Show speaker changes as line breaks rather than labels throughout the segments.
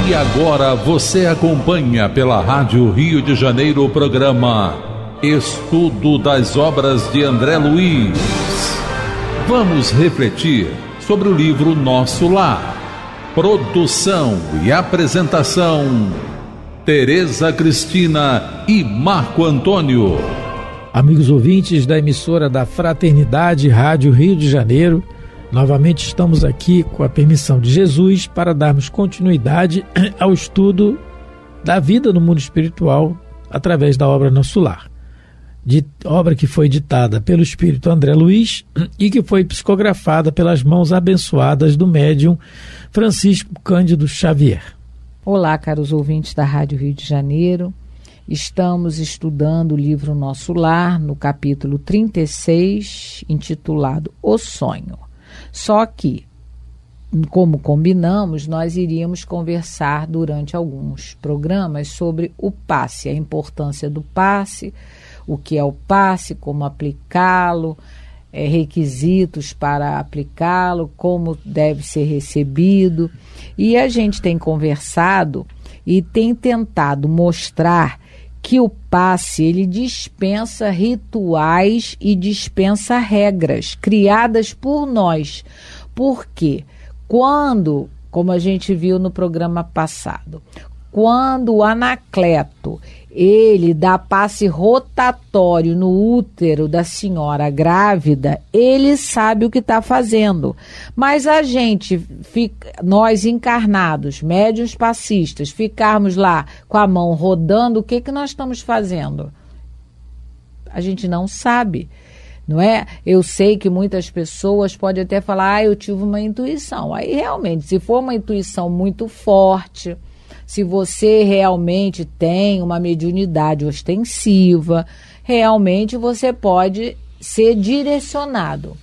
E agora você acompanha pela Rádio Rio de Janeiro o programa Estudo das Obras de André Luiz. Vamos refletir sobre o livro Nosso Lar. Produção e apresentação, Tereza Cristina e Marco Antônio.
Amigos ouvintes da emissora da Fraternidade Rádio Rio de Janeiro, novamente estamos aqui com a permissão de Jesus para darmos continuidade ao estudo da vida no mundo espiritual através da obra Nosso Lar. Obra que foi ditada pelo Espírito André Luiz e que foi psicografada pelas mãos abençoadas do médium Francisco Cândido Xavier.
Olá, caros ouvintes da Rádio Rio de Janeiro. Estamos estudando o livro Nosso Lar, no capítulo 36, intitulado O Sonho. Só que, como combinamos, nós iríamos conversar durante alguns programas sobre o passe, a importância do passe, o que é o passe, como aplicá-lo, requisitos para aplicá-lo, como deve ser recebido. E a gente tem conversado e tem tentado mostrar que o passe, ele dispensa rituais e dispensa regras criadas por nós. Por quê? Quando, como a gente viu no programa passado, quando o Anacleto, ele dá passe rotatório no útero da senhora grávida, ele sabe o que está fazendo. Mas a gente, nós encarnados, médiuns passistas, ficarmos lá com a mão rodando, o que nós estamos fazendo? A gente não sabe, não é? Eu sei que muitas pessoas podem até falar, eu tive uma intuição. Aí realmente, se for uma intuição muito forte, se você realmente tem uma mediunidade ostensiva, realmente você pode ser direcionado.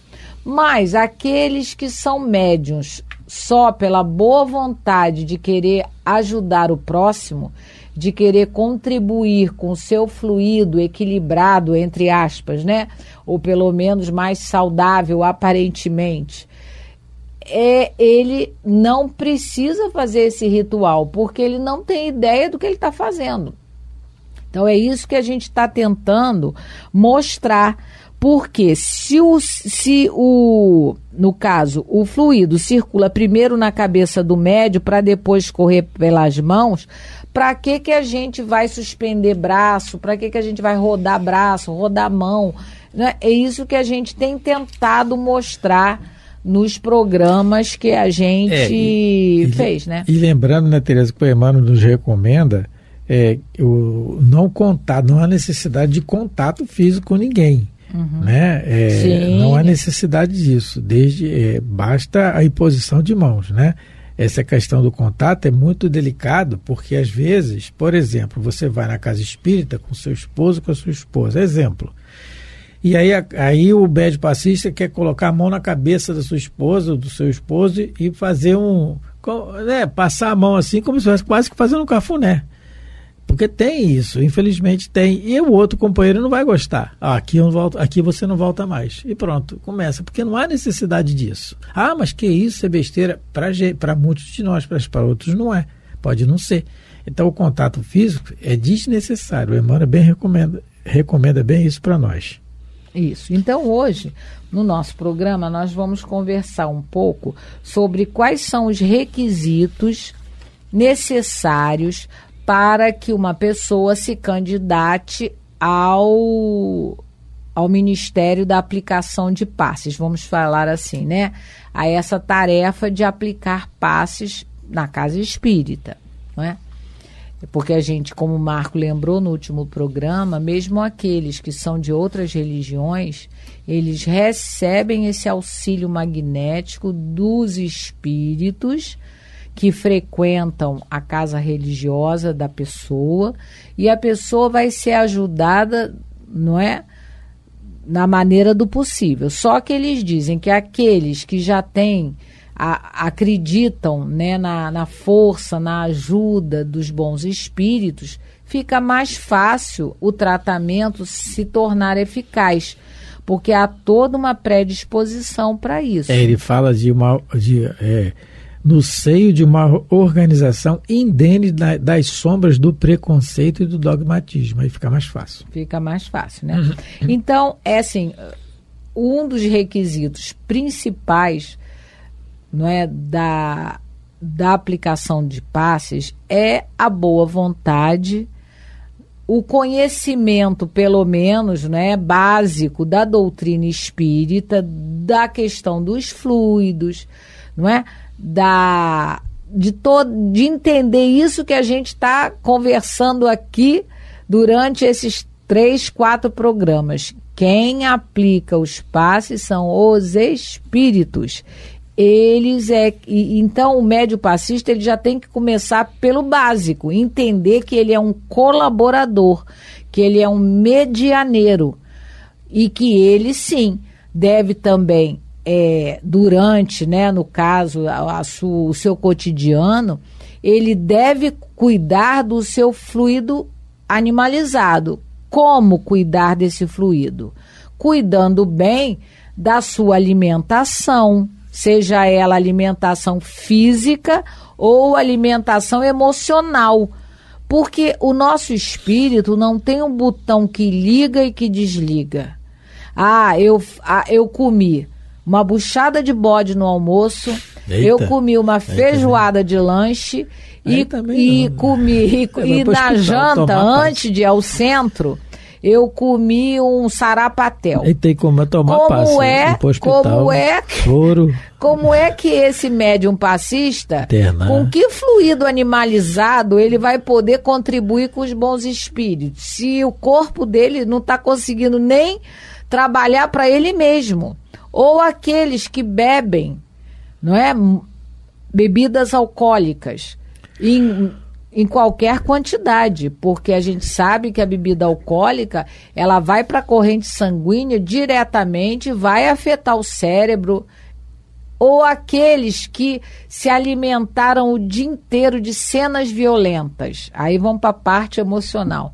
Mas aqueles que são médiuns só pela boa vontade de querer ajudar o próximo, de querer contribuir com o seu fluido equilibrado, entre aspas, né? Ou pelo menos mais saudável aparentemente, ele não precisa fazer esse ritual, porque ele não tem ideia do que ele está fazendo. Então é isso que a gente está tentando mostrar, porque no caso, o fluido circula primeiro na cabeça do médium para depois correr pelas mãos, para que a gente vai suspender braço, para que a gente vai rodar braço, rodar mão, né? É isso que a gente tem tentado mostrar nos programas que a gente fez, né? E
lembrando, né, Tereza, que o Emmanuel nos recomenda não há necessidade de contato físico com ninguém, né? Não há necessidade disso, basta a imposição de mãos, né? Essa questão do contato é muito delicado, porque às vezes, por exemplo, você vai na casa espírita com seu esposo, com a sua esposa, exemplo. E aí o médium passista quer colocar a mão na cabeça da sua esposa, do seu esposo, e fazer passar a mão assim, como se fosse quase que fazendo um cafuné. Porque tem isso, infelizmente tem. E o outro companheiro não vai gostar. Aqui você não volta mais. E pronto, começa. Porque não há necessidade disso. Mas que isso é besteira? Para muitos de nós, para outros não é. Pode não ser. Então o contato físico é desnecessário. O Emmanuel recomenda bem isso para nós.
Isso. Então hoje, no nosso programa, nós vamos conversar um pouco sobre quais são os requisitos necessários para que uma pessoa se candidate ao Ministério da Aplicação de Passes, vamos falar assim, né? A essa tarefa de aplicar passes na casa espírita, não é? Porque a gente, como o Marco lembrou no último programa, mesmo aqueles que são de outras religiões, eles recebem esse auxílio magnético dos espíritos que frequentam a casa religiosa da pessoa, e a pessoa vai ser ajudada, não é? Na maneira do possível. Só que eles dizem que aqueles que já têm acreditam, né, na força, na ajuda dos bons espíritos, fica mais fácil o tratamento se tornar eficaz, porque há toda uma predisposição para isso.
Ele fala de no seio de uma organização indene das sombras do preconceito e do dogmatismo. Aí fica mais fácil.
Fica mais fácil, né? Então, é assim, um dos requisitos principais, não é, da aplicação de passes é a boa vontade, o conhecimento, pelo menos, né, básico da doutrina espírita, da questão dos fluidos, não é? De entender isso que a gente está conversando aqui durante esses 3, 4 programas. Quem aplica os passes são os espíritos. Então o médium passista ele já tem que começar pelo básico, entender que ele é um colaborador, que ele é um medianeiro e que ele sim deve também durante, né, no caso o seu cotidiano, ele deve cuidar do seu fluido animalizado. Como cuidar desse fluido? Cuidando bem da sua alimentação, seja ela alimentação física ou alimentação emocional, porque o nosso espírito não tem um botão que liga e que desliga. Eu comi uma buchada de bode no almoço, eita, eu comi uma feijoada de lanche e na janta, antes de ir ao centro, eu comi um sarapatel.
E tem como tomar passe.
Como é que esse médium passista, com que fluido animalizado ele vai poder contribuir com os bons espíritos, se o corpo dele não está conseguindo nem trabalhar para ele mesmo? Ou aqueles que bebem, não é, bebidas alcoólicas em qualquer quantidade, porque a gente sabe que a bebida alcoólica ela vai para a corrente sanguínea diretamente, vai afetar o cérebro. Ou aqueles que se alimentaram o dia inteiro de cenas violentas, aí vão para a parte emocional.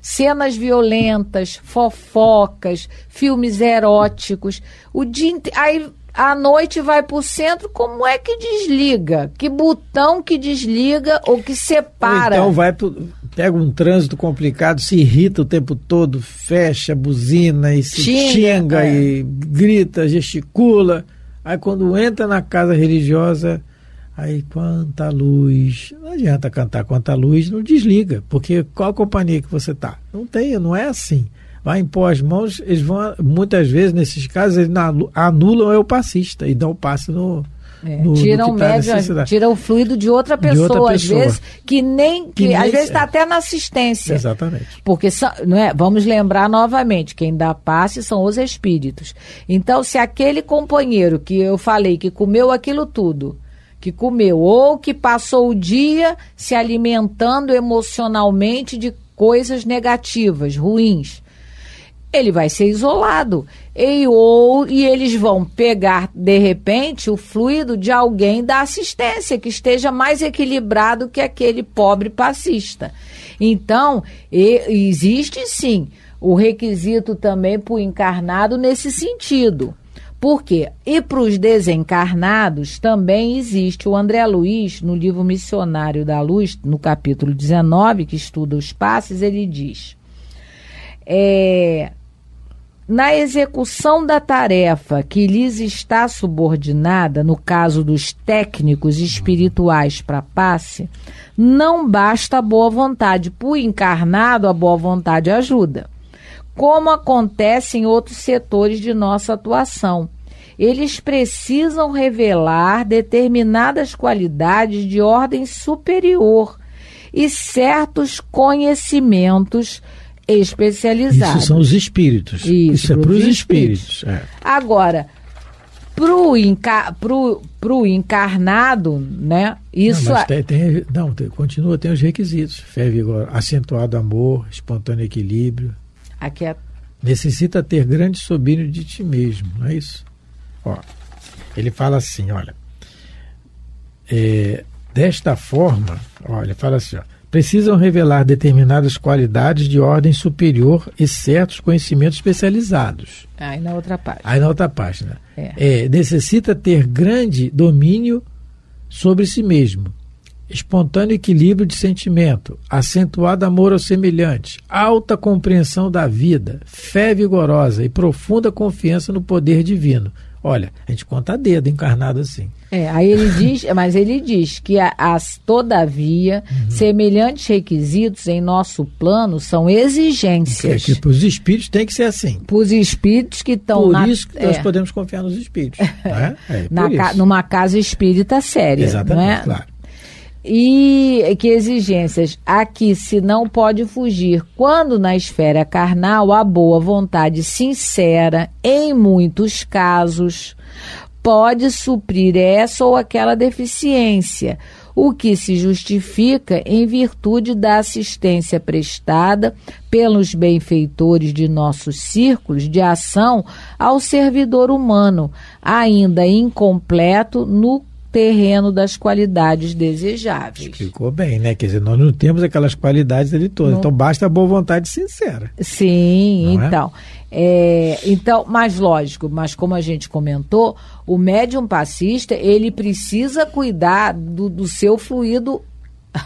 Cenas violentas, fofocas, filmes eróticos, o dia inteiro, aí à noite vai para o centro, como é que desliga? Que botão que desliga ou que separa?
Ou então pega um trânsito complicado, se irrita o tempo todo, fecha, buzina e se xinga e grita, gesticula. Aí quando entra na casa religiosa, aí quanta luz. Não adianta cantar quanta luz, não desliga, porque qual companhia que você está? Não é assim. Vai impor as mãos, eles vão, muitas vezes, nesses casos, eles anulam o passista e dão o passe no
tiram o fluido de outra pessoa, às vezes, às vezes está até na assistência.
Exatamente.
Porque, não é? Vamos lembrar novamente, quem dá passe são os espíritos. Então, se aquele companheiro que eu falei que comeu aquilo tudo, que comeu, ou que passou o dia se alimentando emocionalmente de coisas negativas, ruins, ele vai ser isolado. E eles vão pegar, de repente, o fluido de alguém da assistência, que esteja mais equilibrado que aquele pobre passista. Então, existe sim o requisito também para o encarnado nesse sentido. Por quê? E para os desencarnados também existe. O André Luiz, no livro Missionário da Luz, no capítulo 19, que estuda os passes, ele diz... na execução da tarefa que lhes está subordinada, no caso dos técnicos espirituais para passe, não basta a boa vontade. Para o encarnado, a boa vontade ajuda. Como acontece em outros setores de nossa atuação. Eles precisam revelar determinadas qualidades de ordem superior e certos conhecimentos especializados.
Isso são os espíritos. Isso é para os espíritos.
Agora, pro encarnado, né? Isso
continua, tem os requisitos. Fé, vigor, acentuado amor, espontâneo equilíbrio.
Aqui
necessita ter grande sobrinho de ti mesmo, não é isso? Ele fala assim, olha, desta forma, ele fala assim, precisam revelar determinadas qualidades de ordem superior e certos conhecimentos especializados.
Aí na outra página.
Necessita ter grande domínio sobre si mesmo, espontâneo equilíbrio de sentimento, acentuado amor ao semelhante, alta compreensão da vida, fé vigorosa e profunda confiança no poder divino. Olha, a gente conta dedo encarnado assim.
Aí ele diz, mas ele diz que todavia, semelhantes requisitos em nosso plano são exigências.
Que para os espíritos tem que ser assim.
Para os espíritos que estão
Por isso que nós podemos confiar nos espíritos. Né?
Numa casa espírita séria.
Exatamente,
não é?
Claro.
E que exigências a que se não pode fugir, quando na esfera carnal a boa vontade sincera, em muitos casos, pode suprir essa ou aquela deficiência, o que se justifica em virtude da assistência prestada pelos benfeitores de nossos círculos de ação ao servidor humano, ainda incompleto no terreno das qualidades desejáveis.
Explicou bem, né? Quer dizer, nós não temos aquelas qualidades ali todas, então basta a boa vontade sincera.
Sim, não então, mas lógico, mas como a gente comentou, o médium passista, ele precisa cuidar do seu fluido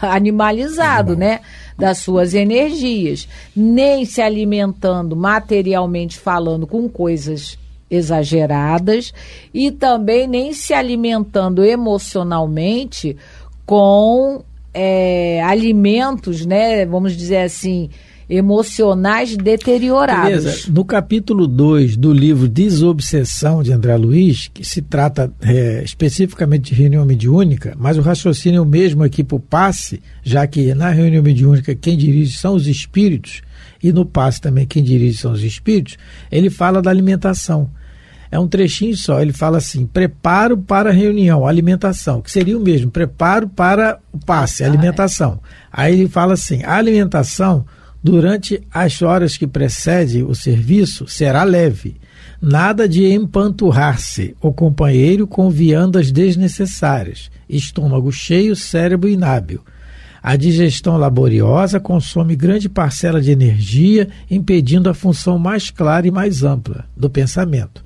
animalizado, né? Das suas energias, nem se alimentando materialmente falando com coisas exageradas e também nem se alimentando emocionalmente com alimentos, né, vamos dizer assim, emocionais deteriorados.
Beleza. No capítulo 2 do livro Desobsessão de André Luiz, que se trata especificamente de reunião mediúnica, mas o raciocínio é o mesmo aqui para o passe, já que na reunião mediúnica quem dirige são os espíritos, e no passe também quem dirige são os espíritos, ele fala da alimentação. É um trechinho só, ele fala assim: preparo para a reunião, alimentação, que seria o mesmo, preparo para o passe, alimentação. Aí ele fala assim: a alimentação, durante as horas que precedem o serviço, será leve. Nada de empanturrar-se o companheiro com viandas desnecessárias, estômago cheio, cérebro inábil. A digestão laboriosa consome grande parcela de energia, impedindo a função mais clara e mais ampla do pensamento.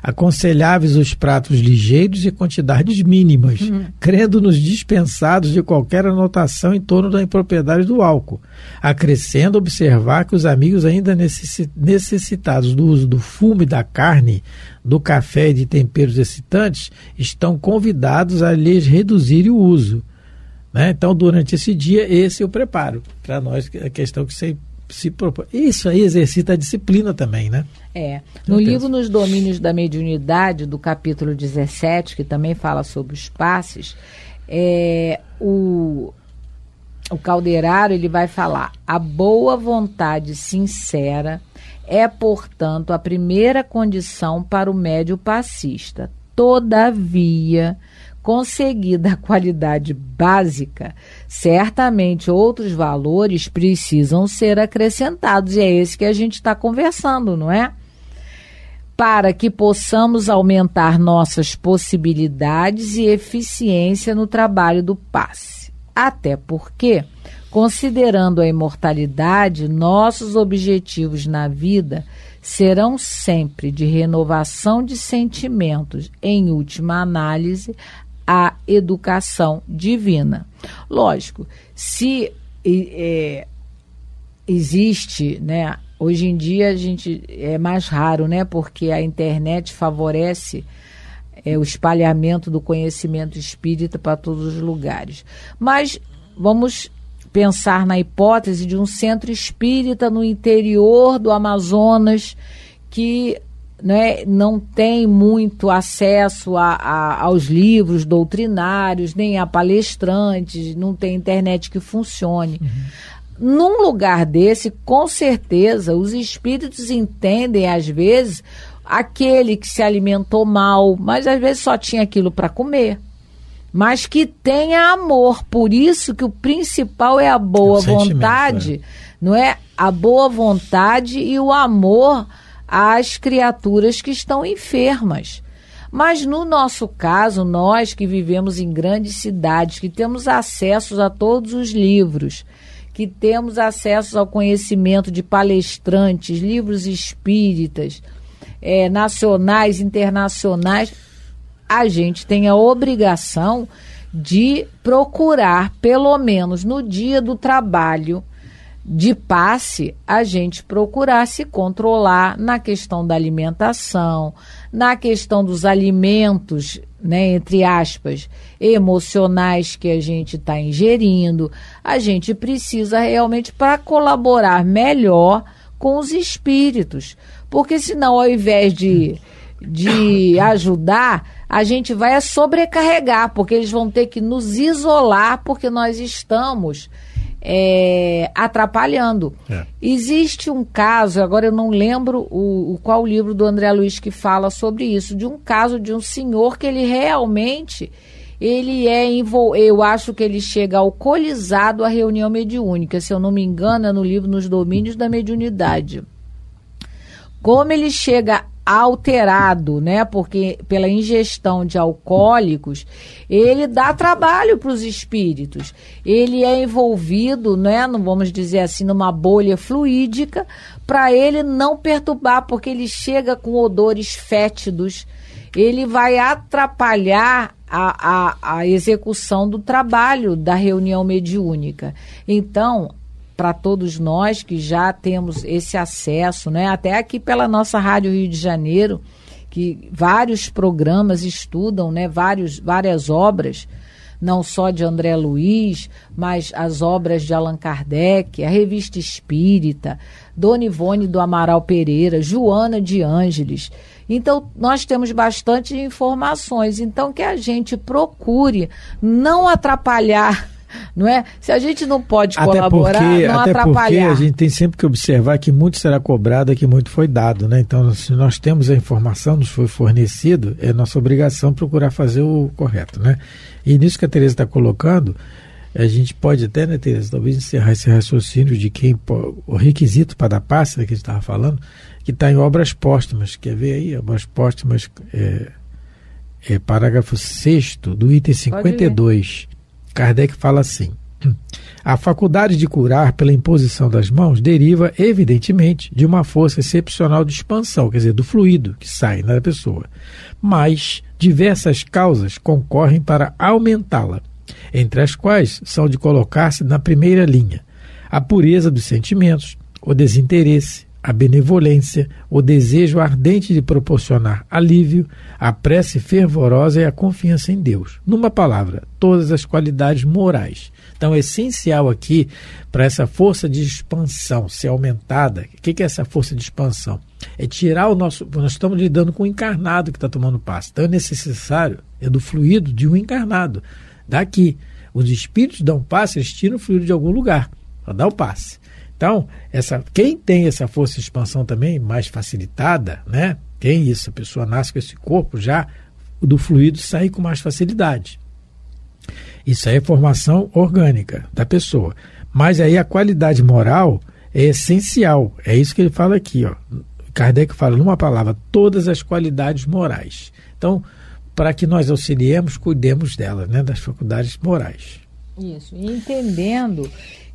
Aconselháveis os pratos ligeiros e quantidades mínimas, crendo-nos dispensados de qualquer anotação em torno da impropriedade do álcool, acrescendo observar que os amigos ainda necessitados do uso do fumo e da carne, do café e de temperos excitantes, estão convidados a lhes reduzir o uso. Né? Então, durante esse dia, esse é o preparo para nós, a questão que se propõe. Isso aí exercita a disciplina também, né?
No livro Nos Domínios da Mediunidade, do capítulo 17, que também fala sobre os passes, o Calderaro, ele vai falar: a boa vontade sincera é, portanto, a primeira condição para o médium passista. Todavia, conseguida a qualidade básica, certamente outros valores precisam ser acrescentados, e é esse que a gente está conversando, não é? Para que possamos aumentar nossas possibilidades e eficiência no trabalho do passe. Até porque, considerando a imortalidade, nossos objetivos na vida serão sempre de renovação de sentimentos, em última análise, a educação divina. Lógico, se existe, né, hoje em dia é mais raro, né, porque a internet favorece o espalhamento do conhecimento espírita para todos os lugares. Mas vamos pensar na hipótese de um centro espírita no interior do Amazonas que não tem muito acesso aos livros doutrinários, nem a palestrantes, não tem internet que funcione. Num lugar desse, com certeza, os espíritos entendem, às vezes, aquele que se alimentou mal, mas às vezes só tinha aquilo para comer, mas que tenha amor. Por isso que o principal é a boa vontade, não é? A boa vontade e o amor às criaturas que estão enfermas. Mas no nosso caso, nós que vivemos em grandes cidades, que temos acesso a todos os livros, que temos acesso ao conhecimento de palestrantes, livros espíritas, nacionais, internacionais, a gente tem a obrigação de procurar, pelo menos no dia do trabalho de passe, a gente procurar se controlar na questão da alimentação, na questão dos alimentos, né, entre aspas, emocionais que a gente está ingerindo. A gente precisa realmente para colaborar melhor com os espíritos, porque senão, ao invés de ajudar, a gente vai sobrecarregar, porque eles vão ter que nos isolar, porque nós estamos atrapalhando. Existe um caso, agora eu não lembro qual livro do André Luiz que fala sobre isso, de um caso de um senhor que ele realmente, eu acho que ele chega alcoolizado à reunião mediúnica, se eu não me engano, é no livro Nos Domínios da Mediunidade. Como ele chega alterado, né? Porque pela ingestão de alcoólicos, ele dá trabalho para os espíritos. Ele é envolvido, né? Não vamos dizer assim, numa bolha fluídica, para ele não perturbar, porque ele chega com odores fétidos. Ele vai atrapalhar a execução do trabalho da reunião mediúnica. Então, para todos nós que já temos esse acesso, né? Até aqui pela nossa Rádio Rio de Janeiro, que vários programas estudam, né? Várias obras, não só de André Luiz, mas as obras de Allan Kardec, a Revista Espírita, Dona Ivone do Amaral Pereira, Joana de Ângeles. Então, nós temos bastante informações. Então, que a gente procure não atrapalhar, não é? Se a gente não pode colaborar, não atrapalhar.
Porque a gente tem sempre que observar que muito será cobrado e que muito foi dado, né? Então, se nós temos a informação, nos foi fornecido, é nossa obrigação procurar fazer o correto, né? E nisso que a Tereza está colocando, a gente pode até, né, Tereza, talvez encerrar esse raciocínio de o requisito para dar passe, né, que a gente estava falando, que está em obras póstumas. Quer ver aí? Obras póstumas, parágrafo 6º do item 52. Kardec fala assim: a faculdade de curar pela imposição das mãos deriva, evidentemente, de uma força excepcional de expansão, quer dizer, do fluido que sai da pessoa. Mas diversas causas concorrem para aumentá-la, entre as quais são de colocar-se na primeira linha a pureza dos sentimentos, o desinteresse, a benevolência, o desejo ardente de proporcionar alívio, a prece fervorosa e a confiança em Deus. Numa palavra, todas as qualidades morais. Então, é essencial aqui para essa força de expansão ser aumentada. O que é essa força de expansão? É tirar o nosso... Nós estamos lidando com o encarnado que está tomando passe. Então, é necessário, do fluido de um encarnado. Daqui, os espíritos dão passe, eles tiram o fluido de algum lugar para dar o passe. Então, quem tem essa força de expansão também mais facilitada, né? Tem isso, a pessoa nasce com esse corpo já, do fluido sai com mais facilidade. Isso aí é formação orgânica da pessoa. Mas aí a qualidade moral é essencial. É isso que ele fala aqui, ó. Kardec fala numa palavra, todas as qualidades morais. Então, para que nós auxiliemos, cuidemos delas, né? Das faculdades morais.
Isso, e entendendo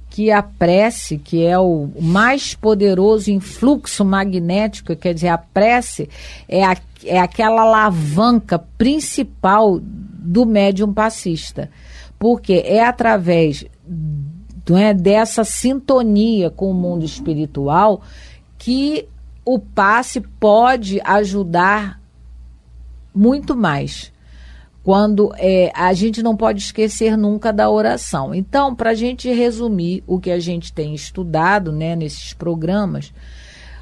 que a prece, que é o mais poderoso influxo magnético, quer dizer, a prece é aquela alavanca principal do médium passista, porque é através dessa sintonia com o mundo espiritual que o passe pode ajudar muito mais. Quando a gente não pode esquecer nunca da oração. Então, para a gente resumir o que a gente tem estudado, né, nesses programas,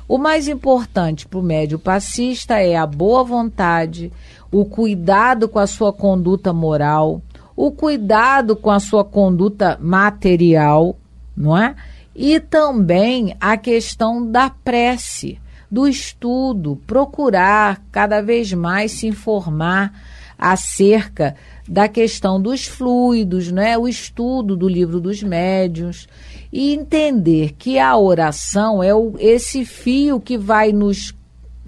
o mais importante para o médium passista é a boa vontade, o cuidado com a sua conduta moral, o cuidado com a sua conduta material, não é? E também a questão da prece, do estudo, procurar cada vez mais se informar acerca da questão dos fluidos, né? O estudo do livro dos médiuns e entender que a oração é esse fio que vai nos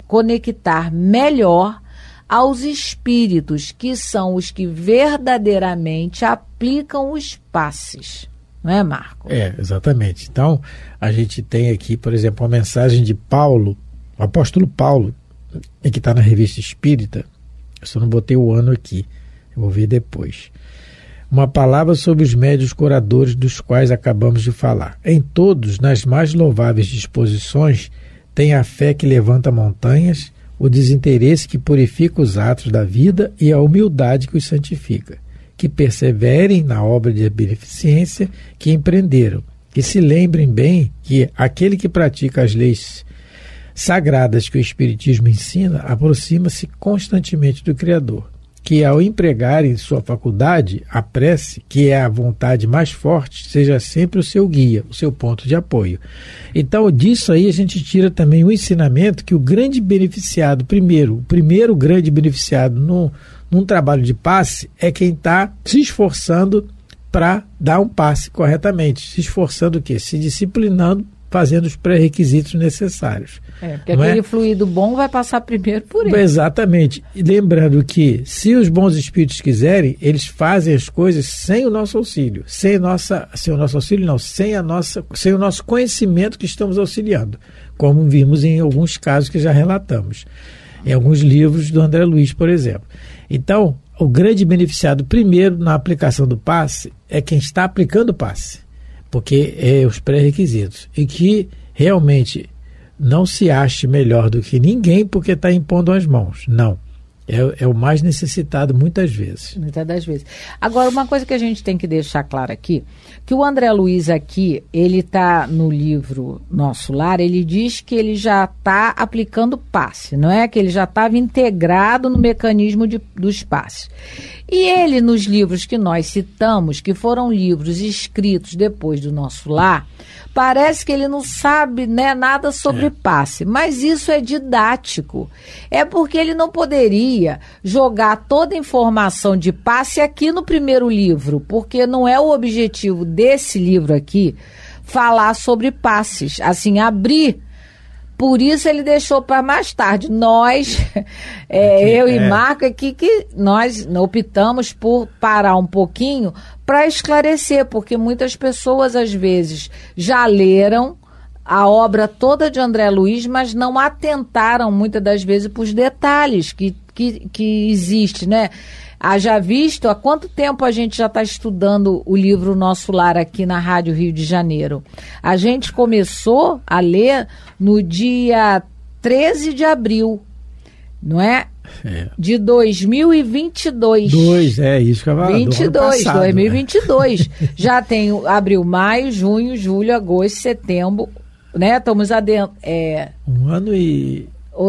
conectar melhor aos espíritos, que são os que verdadeiramente aplicam os passes. Não é, Marco?
Exatamente. Então, a gente tem aqui, por exemplo, uma mensagem de Paulo, o apóstolo Paulo, que está na Revista Espírita. Eu só não botei o ano aqui, eu vou ver depois. Uma palavra sobre os médios curadores dos quais acabamos de falar. Em todos, nas mais louváveis disposições, tem a fé que levanta montanhas, o desinteresse que purifica os atos da vida e a humildade que os santifica. Que perseverem na obra de beneficência que empreenderam. Que se lembrem bem que aquele que pratica as leis sagradas que o Espiritismo ensina aproxima-se constantemente do Criador. Que ao empregarem sua faculdade, a prece, que é a vontade mais forte, seja sempre o seu guia, o seu ponto de apoio. Então, disso aí a gente tira também o ensinamento que o grande beneficiado, o primeiro grande beneficiado num trabalho de passe é quem está se esforçando para dar um passe corretamente. Se esforçando o quê? Se disciplinando, fazendo os pré-requisitos necessários.
Porque aquele fluido bom vai passar primeiro por ele.
Exatamente. E lembrando que, se os bons espíritos quiserem, eles fazem as coisas sem o nosso auxílio. Sem o nosso auxílio, não. Sem o nosso conhecimento que estamos auxiliando. Como vimos em alguns casos que já relatamos. Em alguns livros do André Luiz, por exemplo. Então, o grande beneficiado primeiro na aplicação do passe é quem está aplicando o passe. Porque é os pré-requisitos. E que realmente não se ache melhor do que ninguém porque está impondo as mãos. Não. É o mais necessitado muitas vezes.
Muitas das vezes. Agora, uma coisa que a gente tem que deixar claro aqui, que o André Luiz aqui, ele está no livro Nosso Lar, ele diz que ele já está aplicando passe, não é? Que ele já estava integrado no mecanismo dos passes. E ele, nos livros que nós citamos, que foram livros escritos depois do Nosso Lar, parece que ele não sabe, né, nada sobre passe, mas isso é didático. É porque ele não poderia jogar toda a informação de passe aqui no primeiro livro, porque não é o objetivo desse livro aqui falar sobre passes, assim, abrir. Por isso ele deixou para mais tarde. Nós, eu e Marco aqui, que nós optamos por parar um pouquinho para esclarecer, porque muitas pessoas às vezes já leram a obra toda de André Luiz, mas não atentaram muitas das vezes para os detalhes que existe, né? Haja visto há quanto tempo a gente já está estudando o livro Nosso Lar aqui na Rádio Rio de Janeiro. A gente começou a ler no dia 13 de abril, não é? De 2022.
Isso que eu falo.
2022. Já tem abril, maio, junho, julho, agosto, setembro, né? Estamos adentro.
Um ano e...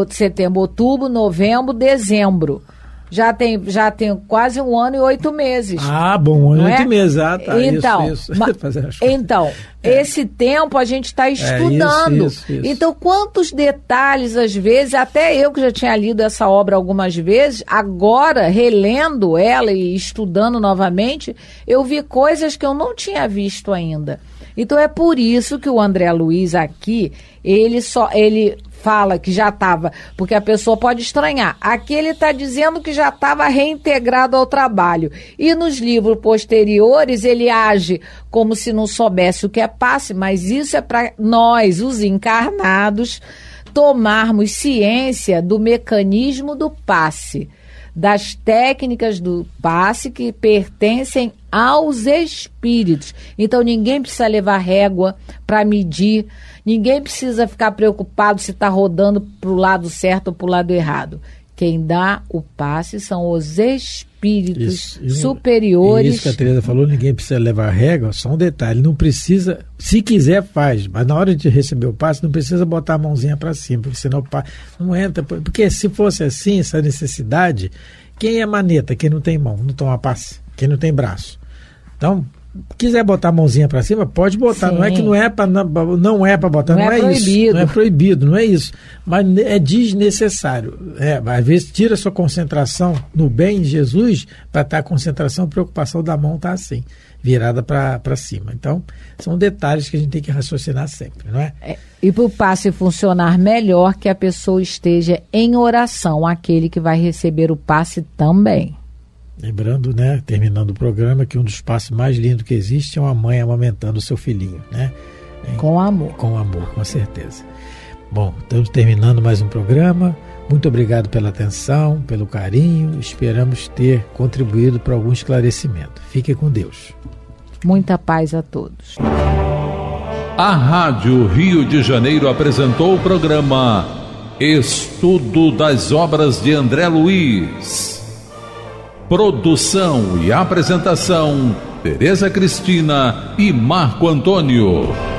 Setembro, outubro, novembro, dezembro. Já tem quase 1 ano e 8 meses.
Ah, bom, 1 ano e 8 meses. Ah, tá.
Então,
isso.
Esse tempo a gente está estudando.
Isso.
Então, quantos detalhes, às vezes, até eu que já tinha lido essa obra algumas vezes, agora, relendo ela e estudando novamente, eu vi coisas que eu não tinha visto ainda. Então, é por isso que o André Luiz aqui, ele fala que já estava, porque a pessoa pode estranhar. Aqui ele está dizendo que já estava reintegrado ao trabalho. E nos livros posteriores ele age como se não soubesse o que é passe, mas isso é para nós, os encarnados, tomarmos ciência do mecanismo do passe, das técnicas do passe que pertencem aos espíritos. Então ninguém precisa levar régua para medir, ninguém precisa ficar preocupado se está rodando para o lado certo ou para o lado errado. Quem dá o passe são os espíritos superiores.
Isso que a Tereza falou, ninguém precisa levar régua, só um detalhe, não precisa, se quiser faz, mas na hora de receber o passe não precisa botar a mãozinha para cima, porque senão o passe não entra, porque se fosse assim, essa necessidade, quem é maneta, quem não tem mão, não toma passe, quem não tem braço. Então, quiser botar a mãozinha para cima, pode botar. Sim. Não é que não é para botar, não é proibido. Isso. Não é proibido, não é isso. Mas é desnecessário. Às vezes tira a sua concentração no bem em Jesus para estar a concentração, a preocupação da mão está assim, virada para cima. Então, são detalhes que a gente tem que raciocinar sempre, não é?
E para o passe funcionar melhor, que a pessoa esteja em oração, aquele que vai receber o passe também.
Lembrando, né, terminando o programa, que um dos passos mais lindos que existe é uma mãe amamentando o seu filhinho, né?
Com amor.
Com amor, com certeza. Bom, estamos terminando mais um programa. Muito obrigado pela atenção, pelo carinho. Esperamos ter contribuído para algum esclarecimento. Fique com Deus.
Muita paz a todos.
A Rádio Rio de Janeiro apresentou o programa Estudo das Obras de André Luiz. Produção e apresentação: Tereza Cristina e Marco Antônio.